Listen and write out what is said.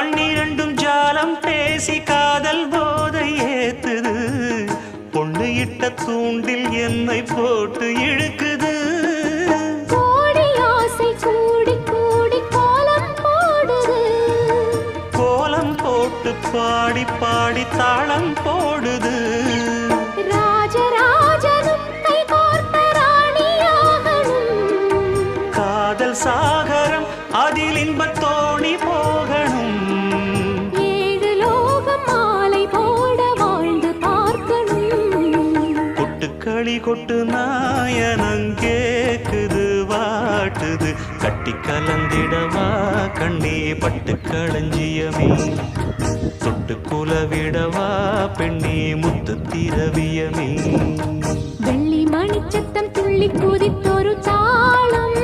கண்ணிரண்டும் ஜாலம் பேசி காதல் போதை ஏத்துது பொண்ணு இட்ட தூண்டில் என்னை போட்டு இழுக்குது கோடி ஆசை கூடி கூடி கோலம் போடுது கோலம் போட்டு பாடி பாடி தாளம் போடுது ராஜராஜனும் கை கோர்த்த ராணியாகணும் காதல் சாகரம் அதில் இன்பத் தோணி போகணும் ஏழு லோகம் மாலை போட வாழ்ந்து பார்க்கணும் கொட்டுக்களி கொட்டு நாயனங்கேக்குது வாட்டுது கட்டி கலந்திடவா கண்ணே பட்டு களஞ்சியமே தொட்டு குலவிடவா பெண்ணே முத்து திரவியமே வெள்ளி மணிச்சத்தம் துள்ளி குதித்தொரு தாளம்